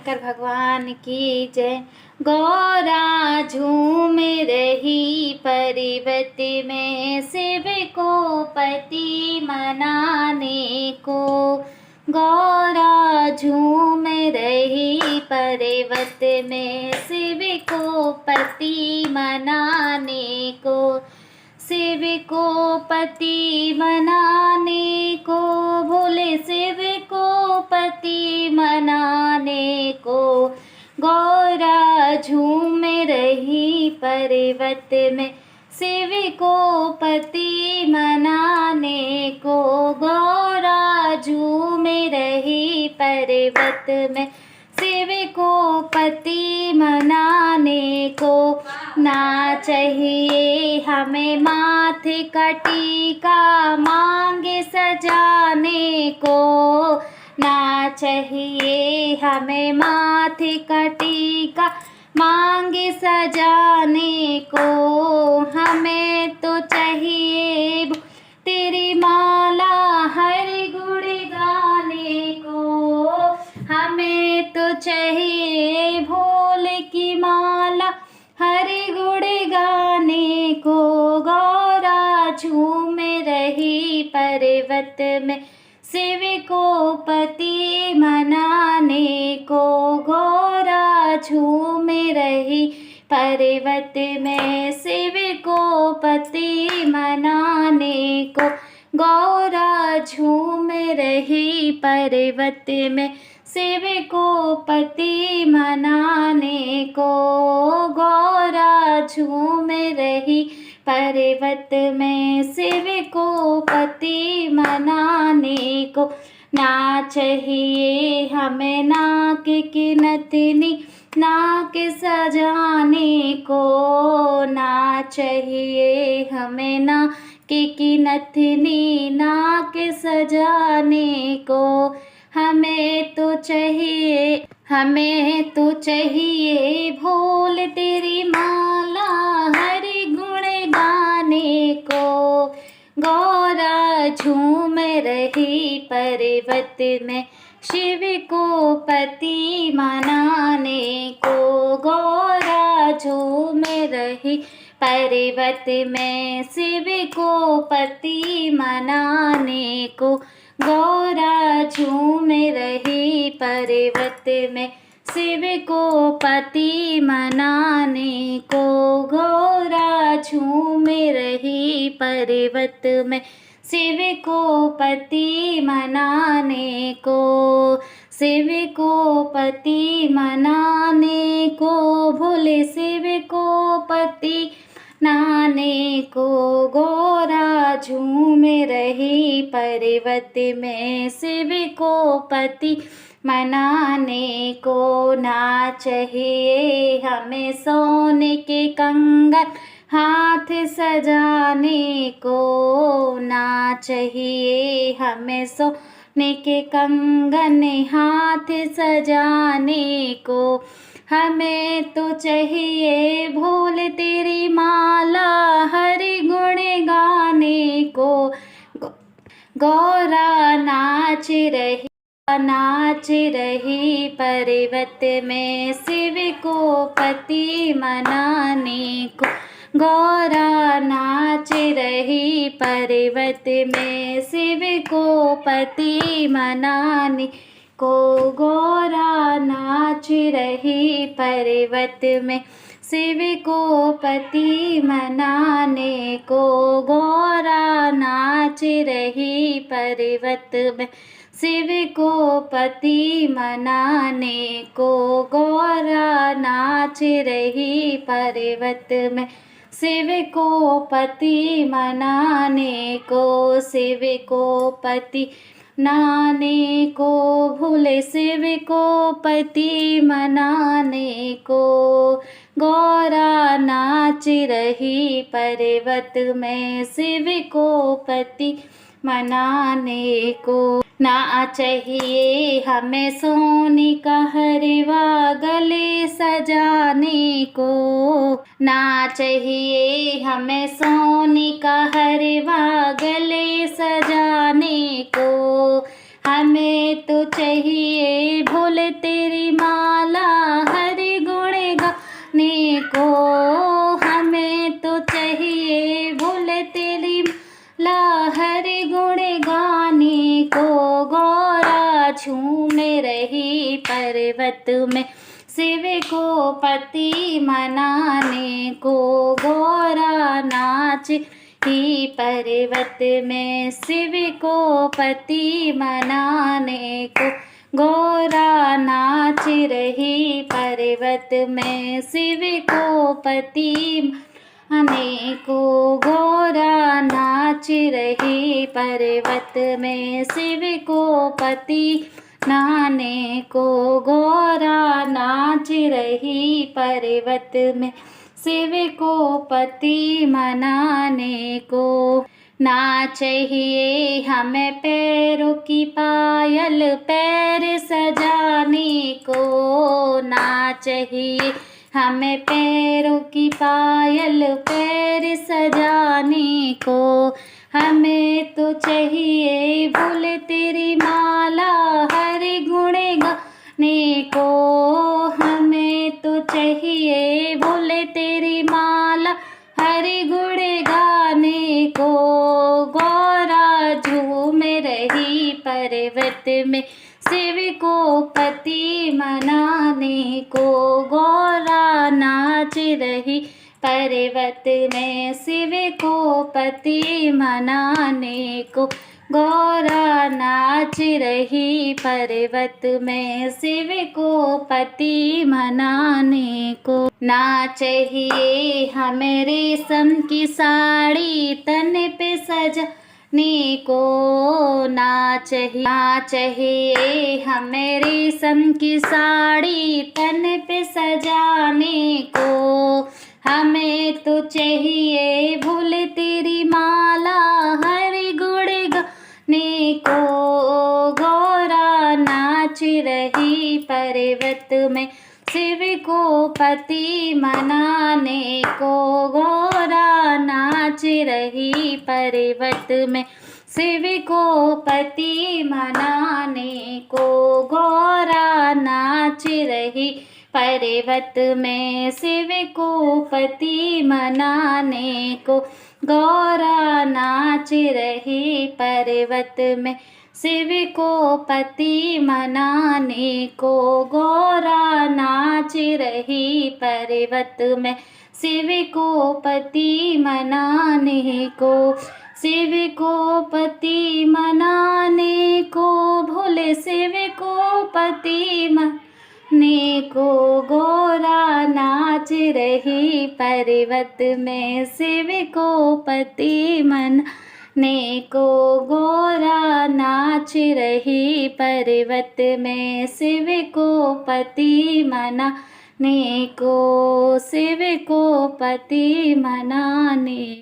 शंकर भगवान की जय। गौरा झूम रही पर्वत में, शिव को पति मनाने को। गौरा झूम रही पर्वत में, शिव को पति मनाने को। शिव को पति मनाने को, भोले शिव को पति मनाने को। गौरा झूम रही पर्वत में, शिव को पति मनाने को। गौरा झूम रही पर्वत में, शिव को पति मनाने को। ना चाहिए हमें माथे का टीका मांगे सजाने को। ना चाहिए हमें माथे का टीका मांगे सजाने को। हमें तो चाहिए तेरी माला हर गुण गाने को। हमें तो चाहिए भोले की माला हर गुण गाने को। गौरा झूम रही पर्वत में, शिव को पति मनाने को। गौरा झूम रही पर्वत में, शिव को पति मनाने को। गौरा झूम रही पर्वत में, शिव को पति मनाने को। गौरा झूम रही पर्वत में, शिव को पति मनाने को। ना चाहिए हमें नाक की नथनी नाक सजाने को। ना चाहिए हमें नाक की नथनी नाक सजाने को। हमें तो चाहिए भोल तेरी माला हर गुण गाने को। गौरा झूम रही पर्वत में, शिव को पति मनाने को। गौरा झूम रही पर्वत में, शिव को पति मनाने को। गौरा झूम रही पर्वत में, शिव को पति मनाने को। गौरा झूम रही पर्वत में, शिव को पति मनाने को। शिव को पति मनाने को, भोले शिव को पति मनाने को। गौरा झूम रही पर्वत में, शिव को पति मनाने को। ना चाहिए हमें सोने के कंगन हाथ सजाने को। ना चाहिए हमें सोने के कंगन हाथ सजाने को। हमें तो चाहिए भोले तेरी माला हर गुण गाने को। गौरा नाच रही पर्वत में, शिव को पति मनाने को। गौरा नाच रही पर्वत में, शिव को पति मनाने को। गौरा नाच रही पर्वत में, शिव को पति मनाने को। गौरा नाच रही पर्वत में, शिव को पति मनाने को। गौरा नाच रही पर्वत में, शिव को पति मनाने को। शिव को पति मनाने को, भोले शिव को पति मनाने को। गौरा नाच रही पर्वत में, शिव को पति मनाने को। ना चाहिए हमें सोने का हरवा गले सजाने को। ना चाहिए हमें सोने का हरवा गले सजाने को। हमें तो चाहिए भोले तेरी माँ को। हमें तो चाहिए भूल तेरी हरि गुण गाने को। गौरा झूमे रही पर्वत में शिव को पति मनाने को। गौरा नाच ही पर्वत में शिव को पति मनाने को। गौरा नाच रही पर्वत में शिव को पति मनाने को। गौरा नाच रही पर्वत में शिव को पति मनाने को। गौरा नाच रही पर्वत में शिव को पति मनाने को। ना चाहिए हमें पैरों की पायल पैर सजाने को। ना चाहिए हमें पैरों की पायल पैर सजाने को। हमें तो चाहिए भूल तेरी माला हरि गुण गाने को। हमें तो चाहिए भूल तेरी माला हरि गुण गाने को। गौरा झूम रही पर्वत में शिव को पति मनाने को। गौरा नाच रही पर्वत में शिव को पति मनाने को। गौरा नाच रही पर्वत में शिव को पति मनाने को। ना चाहिए हमें रेशम की साड़ी तन पे सजाने को। ना चाहिए हमें रेशम की साड़ी तन पे सजाने को। हमें तो चाहिए भूल तेरी माला हरि गुण गाने को। गौरा नाच रही पर्वत में शिव को पति मनाने को। गौरा नाच रही पर्वत में शिव को पति मनाने को। गौरा नाच रही पर्वत में शिव को पति मनाने को। गौरा नाच रही पर्वत में शिव को पति मनाने को। गौरा नाच रही पर्वत में शिव को पति मनाने को। शिव को पति मनाने को भोले शिव को पति मनाने को। गौरा नाच रही पर्वत में शिव को पति मनाने को। गौरा नाच रही पर्वत में शिव को पति मनाने को। शिव को पति मनाने